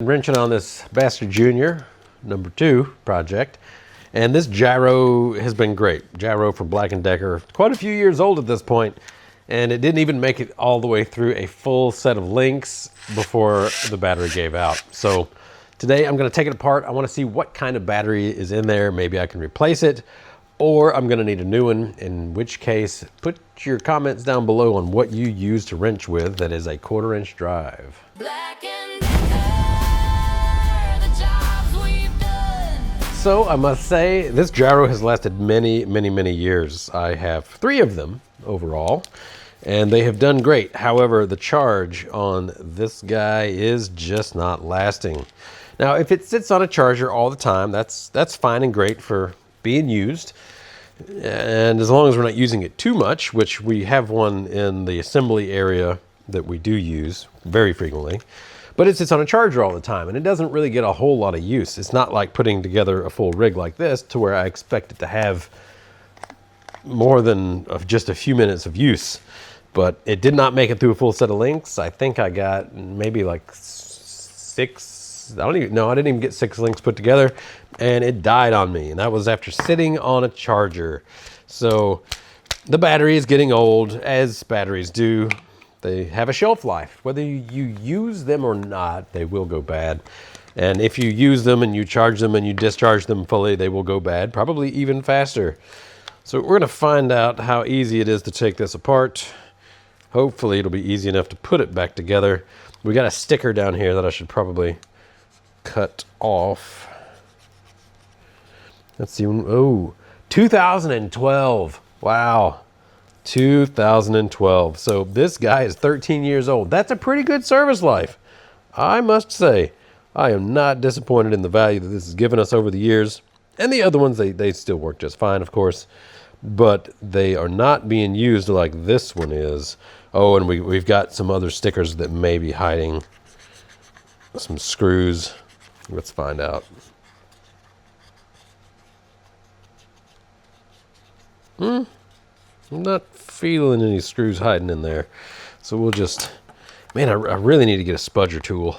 Wrenching on this Bastard Junior #2 project, and this gyro has been great. Gyro from Black Decker, quite a few years old at this point, and it didn't even make it all the way through a full set of links before the battery gave out. So today I'm going to take it apart. I want to see what kind of battery is in there. Maybe I can replace it, or I'm going to need a new one, in which case put your comments down below on what you use to wrench with that is a 1/4 inch drive. So I must say, this gyro has lasted many, many, many years. I have 3 of them overall, and they have done great. However, the charge on this guy is just not lasting. Now, if it sits on a charger all the time, that's fine and great for being used. And as long as we're not using it too much, which we have one in the assembly area that we do use very frequently. But it sits on a charger all the time, and it doesn't really get a whole lot of use. It's not like putting together a full rig like this to where I expect it to have more than just a few minutes of use. But it did not make it through a full set of links. I think I got maybe like 6, I didn't even get 6 links put together, and it died on me. And that was after sitting on a charger. So the battery is getting old, as batteries do. They have a shelf life. Whether you use them or not, they will go bad. And if you use them and you charge them and you discharge them fully, they will go bad, probably even faster. So we're gonna find out how easy it is to take this apart. Hopefully it'll be easy enough to put it back together. We got a sticker down here that I should probably cut off. Let's see, oh, 2012, wow. 2012. So this guy is 13 years old. That's a pretty good service life, I must say. I am not disappointed in the value that this has given us over the years. And the other ones, they still work just fine, of course. But they are not being used like this one is. Oh, and we've got some other stickers that may be hiding some screws. Let's find out. I'm not feeling any screws hiding in there. So we'll just, man, I really need to get a spudger tool,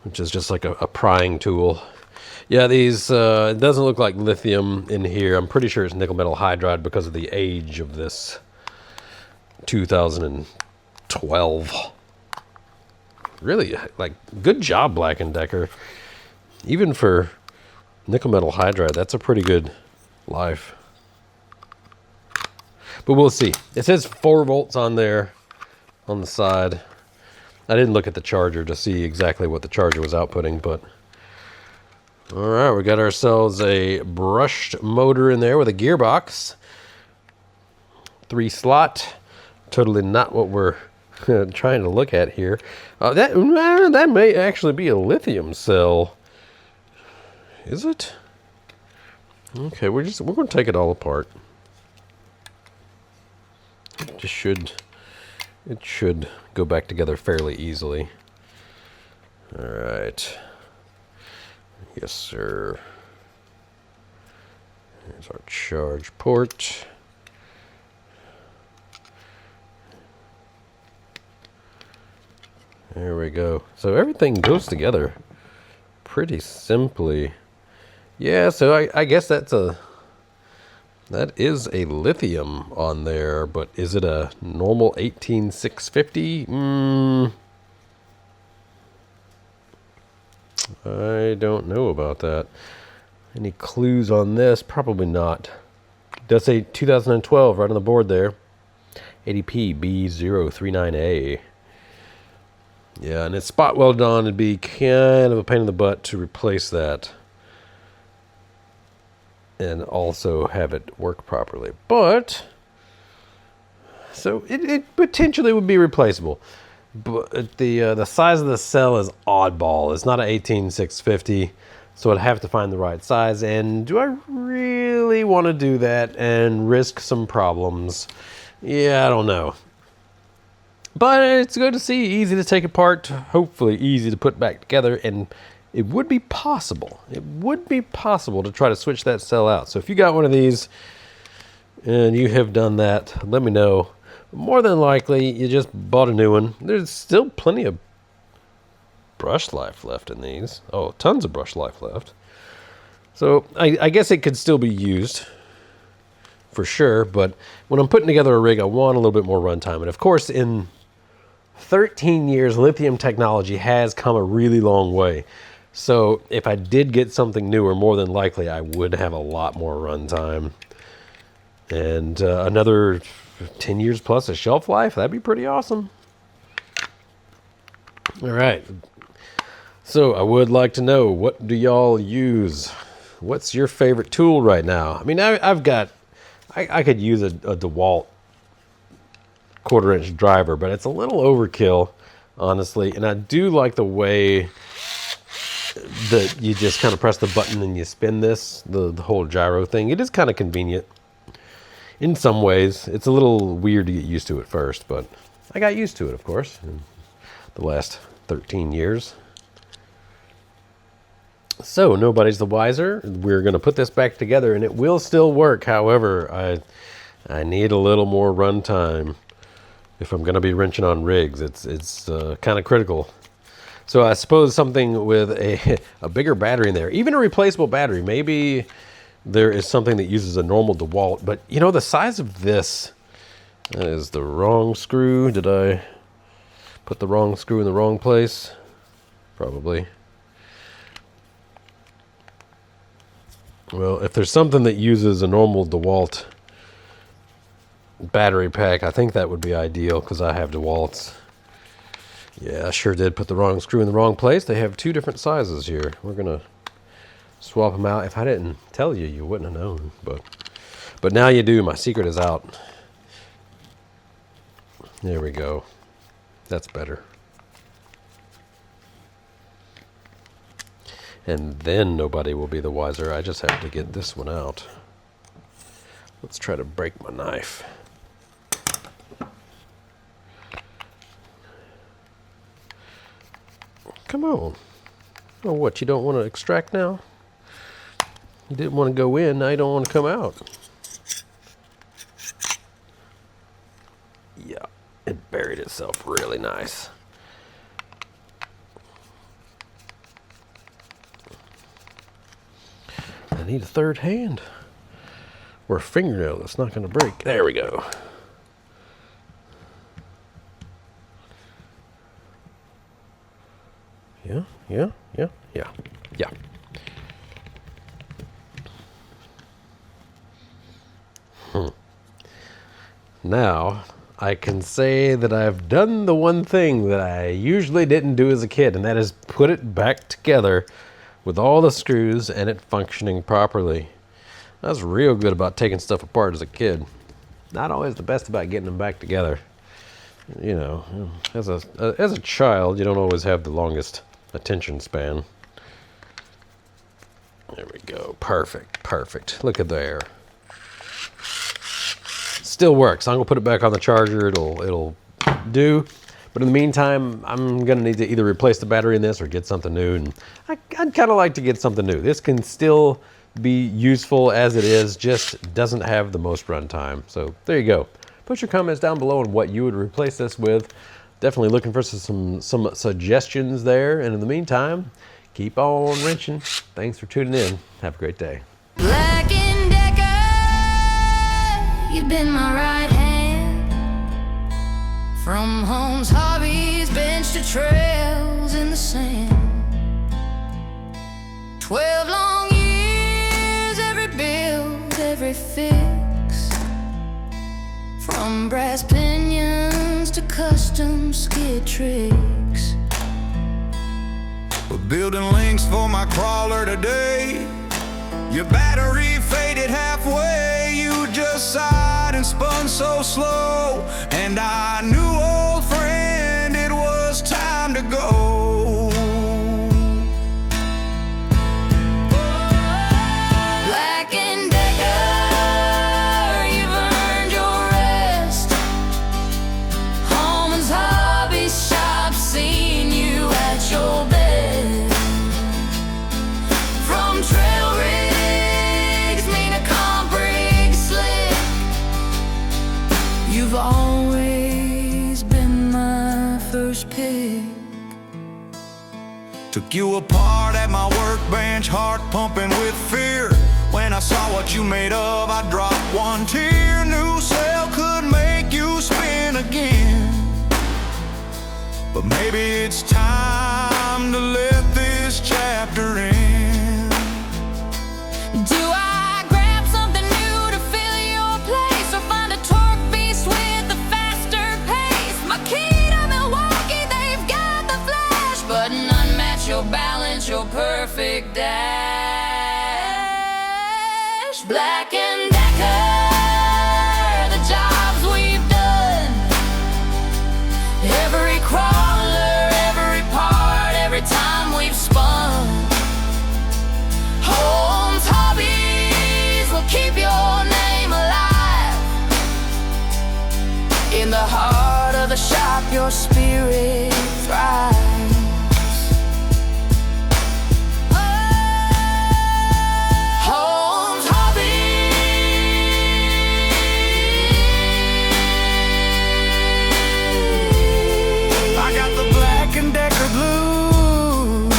which is just like a prying tool. Yeah, these, it doesn't look like lithium in here. I'm pretty sure it's nickel metal hydride because of the age of this 2012. Really, like, good job, Black Decker. Even for nickel metal hydride, that's a pretty good life. But we'll see. It says 4 volts on there on the side. I didn't look at the charger to see exactly what the charger was outputting, but all right, we got ourselves a brushed motor in there with a gearbox. 3 slot. Totally not what we're trying to look at here. That may actually be a lithium cell. Is it? Okay, we're going to take it all apart. It should go back together fairly easily. All right. Yes, sir. Here's our charge port. There we go. So everything goes together pretty simply. Yeah, so I guess that is a lithium on there, but is it a normal 18650? I don't know about that. Any clues on this? Probably not. It does say 2012 right on the board there. ADP B039A. Yeah, and it's spot welded on. It'd be kind of a pain in the butt to replace that and also have it work properly. But so it potentially would be replaceable. But the size of the cell is oddball. It's not an 18650, so I'd have to find the right size. And do I really want to do that and risk some problems? Yeah, I don't know. But it's good to see, easy to take apart, hopefully easy to put back together, and it would be possible. It would be possible to try to switch that cell out. So if you got one of these and you have done that, let me know. More than likely, you just bought a new one. There's still plenty of brush life left in these. Oh, tons of brush life left. So I guess it could still be used for sure, but when I'm putting together a rig, I want a little bit more runtime. And of course, in 13 years, lithium technology has come a really long way. So if I did get something newer, more than likely I would have a lot more runtime. And another 10 years plus a shelf life, that'd be pretty awesome. All right. So I would like to know, what do y'all use? What's your favorite tool right now? I mean, I could use a DeWalt 1/4 inch driver, but it's a little overkill, honestly. And I do like the way that you just kind of press the button and you spin this, the whole gyro thing. It is kind of convenient in some ways. It's a little weird to get used to at first, but I got used to it, of course, in the last 13 years. So nobody's the wiser. We're going to put this back together and it will still work. However, I need a little more runtime if I'm going to be wrenching on rigs. It's kind of critical. So I suppose something with a bigger battery in there, even a replaceable battery. Maybe there is something that uses a normal DeWalt, but you know, the size of this, that is the wrong screw. Did I put the wrong screw in the wrong place? Probably. Well, if there's something that uses a normal DeWalt battery pack, I think that would be ideal because I have DeWalts. Yeah, I sure did put the wrong screw in the wrong place. They have 2 different sizes here. We're going to swap them out. If I didn't tell you, you wouldn't have known. But now you do. My secret is out. There we go. That's better. And then nobody will be the wiser. I just have to get this one out. Let's try to break my knife. Come on. Oh, what, you don't want to extract now? You didn't want to go in, now you don't want to come out. Yeah, it buried itself really nice. I need a third hand. Or a fingernail that's not going to break. There we go. Yeah. Now, I can say that I've done the one thing that I usually didn't do as a kid, and that is put it back together with all the screws and it functioning properly. I was real good about taking stuff apart as a kid. Not always the best about getting them back together. You know, as a child, you don't always have the longest attention span. There we go. Perfect. Look at there. Still works. I'm gonna put it back on the charger. It'll do. But in the meantime, I'm gonna need to either replace the battery in this or get something new. And I'd kind of like to get something new. This can still be useful as it is, just doesn't have the most runtime. So there you go. Put your comments down below on what you would replace this with. Definitely looking for some suggestions there. And in the meantime, keep on wrenching. Thanks for tuning in. Have a great day. Black Decker, you've been my right hand. From Holmes Hobbies, bench to trails in the sand. 12 long years, every build, every fix. From brass pinions to custom skid tricks. We're building links for my crawler today. Your battery faded halfway. You just sighed and spun so slow. And I knew, old friend, it was time to go. Black Decker, you've earned your rest. Holmes Hobbies shop, seen you at your best. From trail rigs, mean a comp rig slick, you've always Took you apart at my workbench, heart pumping with fear. When I saw what you made of, I dropped one tear. New cell could make you spin again. But maybe it's time to let this chapter end. Do I grab something new to fill your place, or find a torque beast with a faster pace? My key to Milwaukee, they've got the flash, but none match your balance, your perfect dash. Black Decker, the jobs we've done, every crawler, every part, every time we've spun. Holmes Hobbies will keep your name alive. In the heart of the shop, your spirit thrives. Holmes Hobbies. I got the Black Decker blues.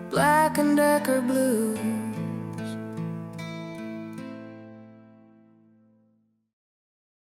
Black Decker Blue.